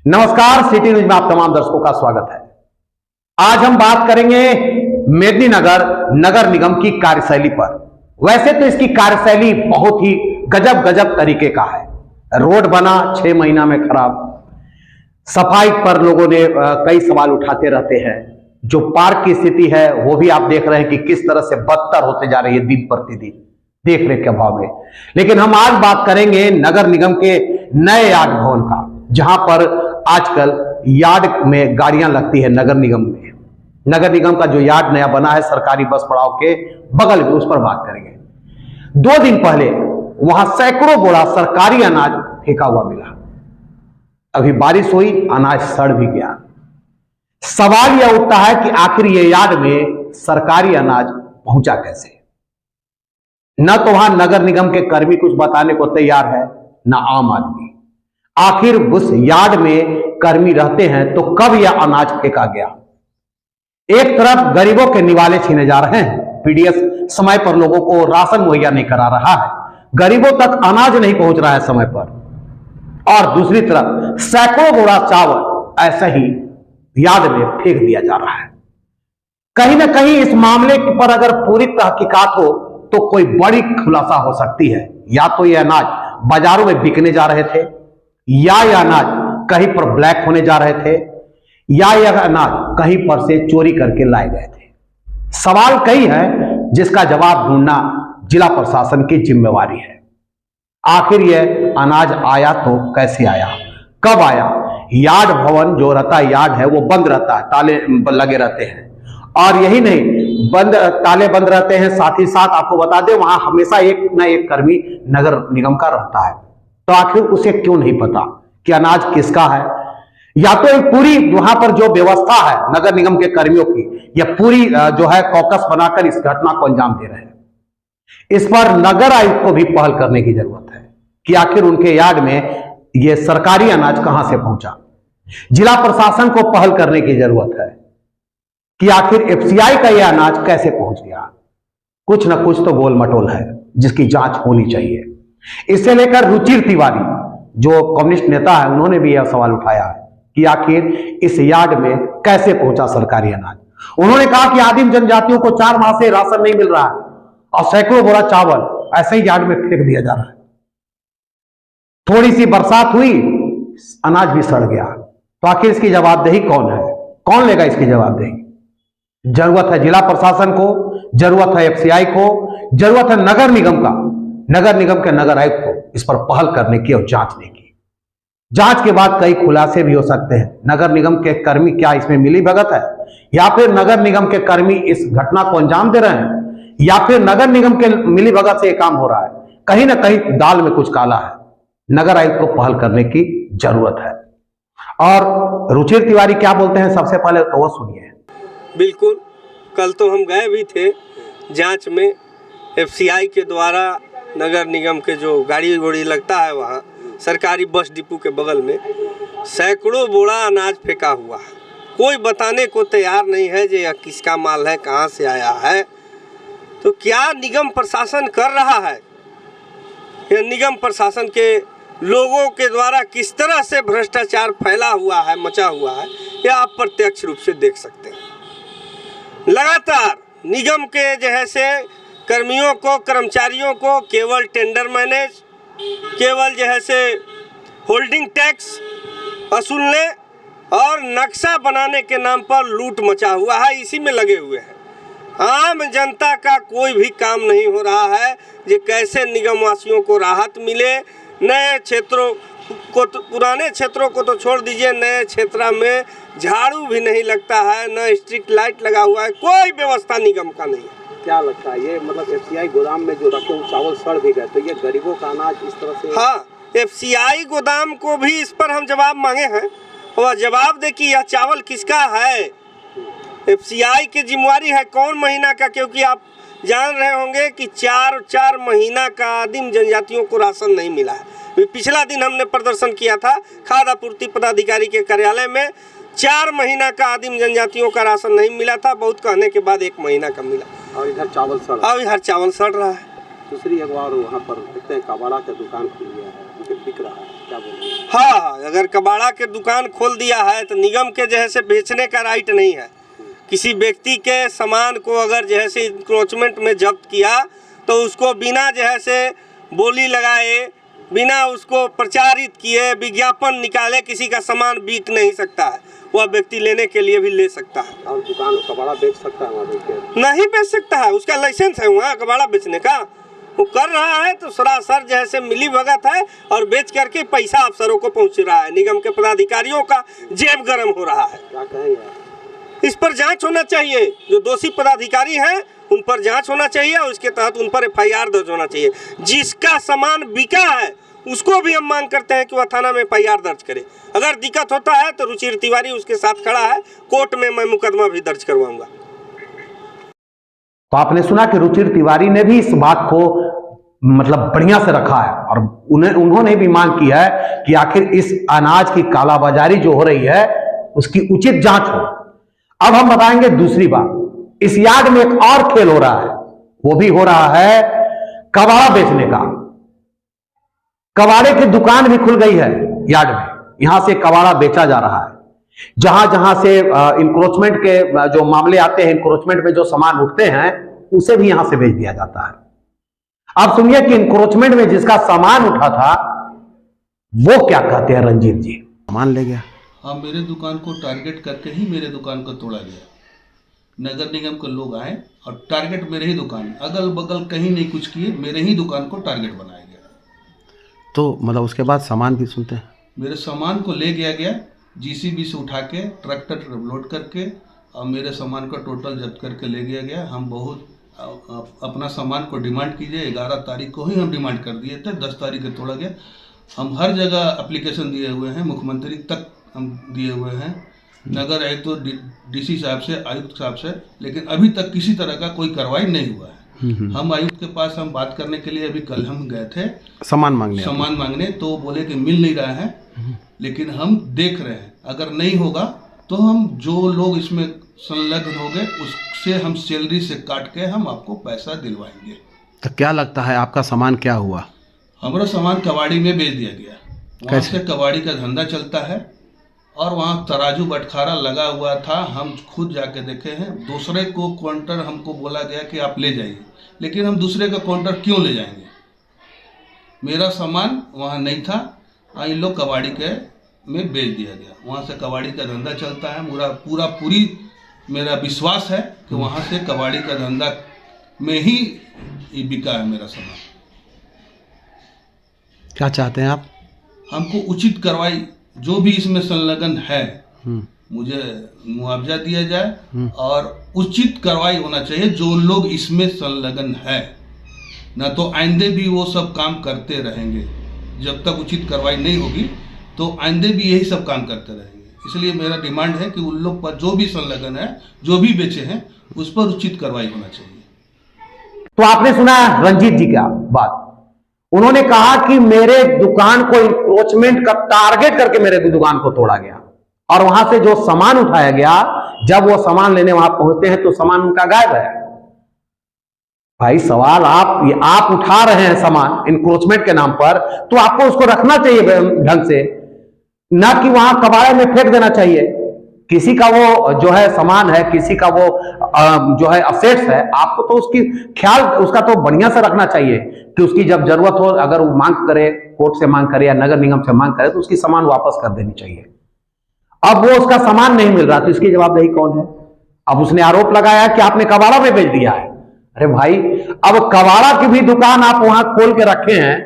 नमस्कार, city news में आप तमाम दर्शकों का स्वागत है। आज हम बात करेंगे मेदिनीनगर नगर निगम की कार्यशैली पर। वैसे तो इसकी कार्यशैली बहुत ही गजब तरीके का है। रोड बना 6 महीना में खराब, सफाई पर लोगों ने कई सवाल उठाते रहते हैं। जो पार्क की स्थिति है वो भी आप देख रहे हैं कि किस तरह से बदतर होते जा रही है दिन प्रतिदिन देख रेख के अभाव में। लेकिन हम आज बात करेंगे नगर निगम के नए यार्ड भवन का, जहां पर आजकल यार्ड में गाड़ियां लगती है। नगर निगम में, नगर निगम का जो यार्ड नया बना है सरकारी बस पड़ाव के बगल में, उस पर बात करेंगे। 2 दिन पहले वहां सैकड़ों बोरा सरकारी अनाज फेंका हुआ मिला। अभी बारिश हुई, अनाज सड़ भी गया। सवाल यह उठता है कि आखिर ये यार्ड में सरकारी अनाज पहुंचा कैसे। न तो वहां नगर निगम के कर्मी कुछ बताने को तैयार है, न आम आदमी। आखिर उस यार्ड में कर्मी रहते हैं तो कब यह अनाज फेंका गया। एक तरफ गरीबों के निवाले छीने जा रहे हैं, पीडीएस समय पर लोगों को राशन मुहैया नहीं करा रहा है, गरीबों तक अनाज नहीं पहुंच रहा है समय पर, और दूसरी तरफ सैकड़ों बोरा चावल ऐसे ही यार्ड में फेंक दिया जा रहा है। कहीं ना कहीं इस मामले पर अगर पूरी तहकीकात हो तो कोई बड़ी खुलासा हो सकती है। या तो यह अनाज बाजारों में बिकने जा रहे थे, या यह अनाज कहीं पर ब्लैक होने जा रहे थे, या यह अनाज कहीं पर से चोरी करके लाए गए थे। सवाल कई हैं जिसका जवाब ढूंढना जिला प्रशासन की जिम्मेवारी है। आखिर यह अनाज आया तो कैसे आया, कब आया। यार्ड भवन जो रहता है, यार्ड है, वो बंद रहता है, ताले लगे रहते हैं। और यही नहीं, ताले बंद रहते हैं, साथ ही साथ आपको बता दें वहां हमेशा एक ना एक कर्मी नगर निगम का रहता है। तो आखिर उसे क्यों नहीं पता कि अनाज किसका है। या तो एक पूरी वहां पर जो व्यवस्था है नगर निगम के कर्मियों की, यह पूरी जो है कॉकस बनाकर इस घटना को अंजाम दे रहे हैं। इस पर नगर आयुक्त को भी पहल करने की जरूरत है कि आखिर उनके यार्ड में यह सरकारी अनाज कहां से पहुंचा। जिला प्रशासन को पहल करने की जरूरत है कि आखिर एफसीआई का यह अनाज कैसे पहुंच गया। कुछ ना कुछ तो गोल मटोल है जिसकी जांच होनी चाहिए। इससे लेकर रुचिर तिवारी जो कम्युनिस्ट नेता है, उन्होंने भी यह सवाल उठाया है कि आखिर इस यार्ड में कैसे पहुंचा सरकारी अनाज। उन्होंने कहा कि आदिम जनजातियों को 4 माह से राशन नहीं मिल रहा है और सैकड़ों बोरा चावल ऐसे ही यार्ड में फेंक दिया जा रहा है। थोड़ी सी बरसात हुई, अनाज भी सड़ गया। तो आखिर इसकी जवाबदेही कौन है, कौन लेगा इसकी जवाबदेही। जरूरत है जिला प्रशासन को, जरूरत है एफसीआई को, जरूरत है नगर निगम का, नगर निगम के नगर आयुक्त को इस पर पहल करने की और जांचने की। जांच के बाद कई खुलासे भी हो सकते हैं। नगर निगम के कर्मी क्या इसमें मिली भगत है, या फिर नगर निगम के कर्मी इस घटना को अंजाम दे रहे हैं, या फिर नगर निगम के मिली भगत से यह काम हो रहा है। कहीं ना कहीं दाल में कुछ काला है। नगर आयुक्त को पहल करने की जरूरत है। और रुचिर तिवारी क्या बोलते हैं, सबसे पहले तो वो सुनिए। बिल्कुल, कल तो हम गए भी थे जांच में। एफसीआई के द्वारा नगर निगम के जो गाड़ी घोड़ी लगता है वहाँ सरकारी बस डिपो के बगल में सैकड़ों बोरा अनाज फेंका हुआ है। कोई बताने को तैयार नहीं है कि यह किसका माल है, कहाँ से आया है। तो क्या निगम प्रशासन कर रहा है, यह निगम प्रशासन के लोगों के द्वारा किस तरह से भ्रष्टाचार फैला हुआ है, मचा हुआ है, यह आप प्रत्यक्ष रूप से देख सकते हैं। लगातार निगम के जैसे कर्मियों को, कर्मचारियों को केवल टेंडर मैनेज, केवल जैसे होल्डिंग टैक्स वसूलने और नक्शा बनाने के नाम पर लूट मचा हुआ है, इसी में लगे हुए हैं। आम जनता का कोई भी काम नहीं हो रहा है कि कैसे निगम वासियों को राहत मिले। नए क्षेत्रों को, पुराने क्षेत्रों को तो छोड़ दीजिए, नए क्षेत्र में झाड़ू भी नहीं लगता है, न स्ट्रीट लाइट लगा हुआ है, कोई व्यवस्था निगम का नहीं है। क्या लगता है ये मतलब एफसीआई गोदाम में जो रखे हुए चावल सड़ भी गए, तो ये गरीबों का अनाज इस तरह से। हाँ, एफसीआई गोदाम को भी इस पर हम जवाब मांगे हैं और जवाब दे कि यह चावल किसका है। एफसीआई की जिम्मेवारी है कौन महीना का, क्योंकि आप जान रहे होंगे कि 4 महीना का आदिम जनजातियों को राशन नहीं मिला है। पिछला दिन हमने प्रदर्शन किया था खाद्य आपूर्ति पदाधिकारी के कार्यालय में। 4 महीना का आदिम जनजातियों का राशन नहीं मिला था, बहुत कहने के बाद 1 महीना का मिला। और इधर चावल सड़ रहा है। दूसरी एक बार वहाँ पर देखते हैं कबाड़ा का दुकान खुल गया है, बिक रहा है। क्या बोलेंगे? हाँ, अगर कबाड़ा के दुकान खोल दिया है तो निगम के जो है से बेचने का राइट नहीं है। किसी व्यक्ति के सामान को अगर जो है से इंक्रोचमेंट में जब्त किया तो उसको बिना जो है से बोली लगाए, बिना उसको प्रचारित किए, विज्ञापन निकाले किसी का सामान बिक नहीं सकता है। वह व्यक्ति लेने के लिए भी ले सकता है और दुकान कबाड़ा बेच सकता है वहाँ बेच नहीं बेच सकता है, उसका लाइसेंस है वहाँ कबाड़ा बेचने का। वो कर रहा है तो सरासर जैसे मिली भगत है और बेच करके पैसा अफसरों को पहुँच रहा है। निगम के पदाधिकारियों का जेब गर्म हो रहा है। क्या कहेंगे आप? इस पर जांच होना चाहिए। जो दोषी पदाधिकारी हैं उन पर जांच होना चाहिए और उसके तहत उन पर FIR दर्ज होना चाहिए। जिसका सामान बिका है उसको भी हम मांग करते हैं कि वह थाना में FIR दर्ज करे। अगर दिक्कत होता है तो रुचिर तिवारी उसके साथ खड़ा है, कोर्ट में मैं मुकदमा भी दर्ज करवाऊंगा। तो आपने सुना कि रुचिर तिवारी ने भी इस बात को मतलब बढ़िया से रखा है और उन्होंने भी मांग की है कि आखिर इस अनाज की कालाबाजारी जो हो रही है उसकी उचित जांच हो। अब हम बताएंगे दूसरी बात, इस यार्ड में एक और खेल हो रहा है, वो भी हो रहा है कबाड़ा बेचने का। कबाड़े की दुकान भी खुल गई है यार्ड में, यहां से कबाड़ा बेचा जा रहा है। जहां जहां से इंक्रोचमेंट के जो मामले आते हैं, इंक्रोचमेंट में जो सामान उठते हैं उसे भी यहां से बेच दिया जाता है। आप सुनिए कि इंक्रोचमेंट में जिसका सामान उठा था वो क्या कहते हैं रंजीत जी। सामान ले गया, हाँ, मेरे दुकान को टारगेट करके ही मेरे दुकान को तोड़ा गया। नगर निगम के लोग आए और टारगेट मेरे ही दुकान, अगल बगल कहीं नहीं कुछ किए, मेरे ही दुकान को टारगेट बनाया गया। तो मतलब उसके बाद सामान भी सुनते हैं, मेरे सामान को ले गया GCB से उठा के ट्रैक्टर लोड करके और मेरे सामान को टोटल जब्त करके ले गया। हम बहुत अपना सामान को डिमांड कीजिए, 11 तारीख को ही हम डिमांड कर दिए थे, 10 तारीख को तोड़ा गया। हम हर जगह एप्लीकेशन दिए हुए हैं, मुख्यमंत्री तक हम दिए हुए हैं, नगर आयुक्त तो DC साहब से, आयुक्त साहब से, लेकिन अभी तक किसी तरह का कोई कार्रवाई नहीं हुआ है। हम आयुक्त के पास हम बात करने के लिए अभी कल हम गए थे सामान मांगने, तो बोले कि मिल नहीं रहा है, लेकिन हम देख रहे हैं, अगर नहीं होगा तो हम जो लोग इसमें संलग्न हो गए उससे हम सैलरी से काट के हम आपको पैसा दिलवाएंगे। तो क्या लगता है आपका सामान क्या हुआ? हमारा सामान कबाड़ी में बेच दिया गया। वहाँ से कबाड़ी का धंधा चलता है और वहाँ तराजू बटखारा लगा हुआ था, हम खुद जाके देखे हैं। दूसरे को काउंटर हमको बोला गया कि आप ले जाइए, लेकिन हम दूसरे का काउंटर क्यों ले जाएंगे? मेरा सामान वहाँ नहीं था, इन लोग कबाड़ी के में बेच दिया गया। वहाँ से कबाड़ी का धंधा चलता है। पूरी मेरा विश्वास है कि वहाँ से कबाड़ी का धंधा में ही बिका है मेरा सामान। क्या चाहते हैं आप? हमको उचित कार्रवाई, जो भी इसमें संलग्न है मुझे मुआवजा दिया जाए और उचित कार्रवाई होना चाहिए जो लोग इसमें संलग्न है, ना तो आइंदे भी वो सब काम करते रहेंगे। जब तक उचित कार्रवाई नहीं होगी तो आइंदे भी यही सब काम करते रहेंगे। इसलिए मेरा डिमांड है कि उन लोग पर जो भी संलग्न है, जो भी बेचे हैं, उस पर उचित कार्रवाई होना चाहिए। तो आपने सुना रंजीत जी का बात, उन्होंने कहा कि मेरे दुकान को इंक्रोचमेंट का टारगेट करके मेरे दुकान को तोड़ा गया और वहां से जो सामान उठाया गया, जब वो सामान लेने वहां पहुंचते हैं तो सामान उनका गायब है। भाई सवाल आप उठा रहे हैं सामान इंक्रोचमेंट के नाम पर, तो आपको उसको रखना चाहिए ढंग से, ना कि वहां कबाड़े में फेंक देना चाहिए। किसी का वो जो है सामान है, किसी का वो जो है असेट्स है, आपको तो उसकी ख्याल उसका तो बढ़िया से रखना चाहिए कि उसकी जब जरूरत हो, अगर वो मांग करे, कोर्ट से मांग करे या नगर निगम से मांग करे, तो उसकी सामान वापस कर देनी चाहिए। अब वो उसका सामान नहीं मिल रहा तो इसकी जवाबदेही कौन है? अब उसने आरोप लगाया कि आपने कबाड़ा में बेच दिया है। अरे भाई, अब कबाड़ा की भी दुकान आप वहां खोल के रखे हैं,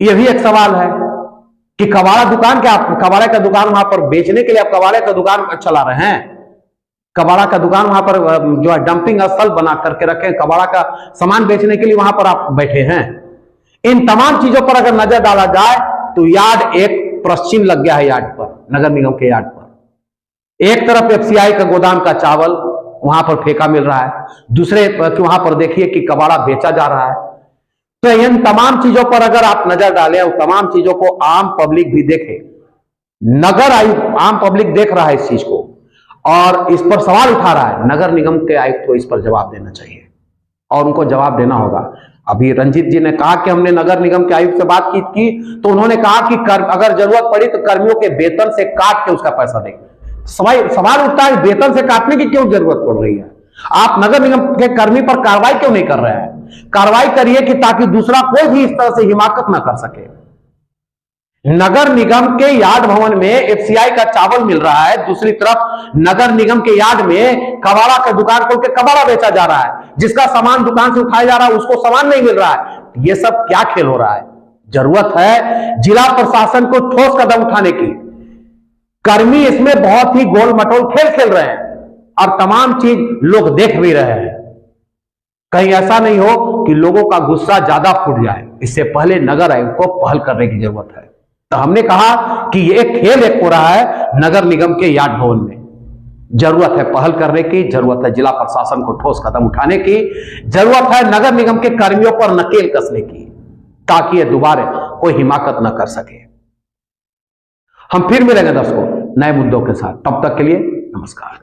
यह भी एक सवाल है कि कबाड़ा दुकान क्या, आप कबाड़े का दुकान वहां पर बेचने के लिए आप कबाड़े का दुकान चला रहे हैं? कबाड़ा का दुकान वहां पर जो है डंपिंग स्थल बना करके रखे, कबाड़ा का सामान बेचने के लिए वहां पर आप बैठे हैं। इन तमाम चीजों पर अगर नजर डाला जाए तो यार्ड एक प्रश्चिम लग गया है यार्ड पर, नगर निगम के यार्ड पर। एक तरफ FCI का गोदाम का चावल वहां पर फेंका मिल रहा है, दूसरे वहां पर देखिए कि कबाड़ा बेचा जा रहा है। तो इन तमाम चीजों पर अगर आप नजर डालें और तमाम चीजों को आम पब्लिक भी देखे, नगर आयुक्त आम पब्लिक देख रहा है इस चीज को और इस पर सवाल उठा रहा है, नगर निगम के आयुक्त को इस पर जवाब देना चाहिए और उनको जवाब देना होगा। अभी रंजीत जी ने कहा कि हमने नगर निगम के आयुक्त से बात की तो उन्होंने कहा कि अगर जरूरत पड़ी तो कर्मियों के वेतन से काट के उसका पैसा देंगे। सवाल उठता है वेतन से काटने की क्यों जरूरत पड़ रही है? आप नगर निगम के कर्मी पर कार्रवाई क्यों नहीं कर रहे हैं? कार्रवाई करिए कि ताकि दूसरा कोई भी इस तरह से हिमाकत ना कर सके। नगर निगम के यार्ड भवन में एफसीआई का चावल मिल रहा है, दूसरी तरफ नगर निगम के यार्ड में कबाड़ा का दुकान खोल के कबाड़ा बेचा जा रहा है, जिसका सामान दुकान से उठाया जा रहा है उसको सामान नहीं मिल रहा है। ये सब क्या खेल हो रहा है? जरूरत है जिला प्रशासन को ठोस कदम उठाने की। कर्मी इसमें बहुत ही गोल मटोल खेल खेल रहे हैं और तमाम चीज लोग देख भी रहे हैं। कहीं ऐसा नहीं हो कि लोगों का गुस्सा ज्यादा फूट जाए। इससे पहले नगर आयोग को पहल करने की जरूरत है। तो हमने कहा कि ये खेल एक हो रहा है नगर निगम के यार्ड भवन में। जरूरत है पहल करने की, जरूरत है जिला प्रशासन को ठोस कदम उठाने की, जरूरत है नगर निगम के कर्मियों पर नकेल कसने की ताकि ये दोबारा कोई हिमाकत न कर सके। हम फिर मिलेंगे दर्शकों नए मुद्दों के साथ, तब तक के लिए नमस्कार।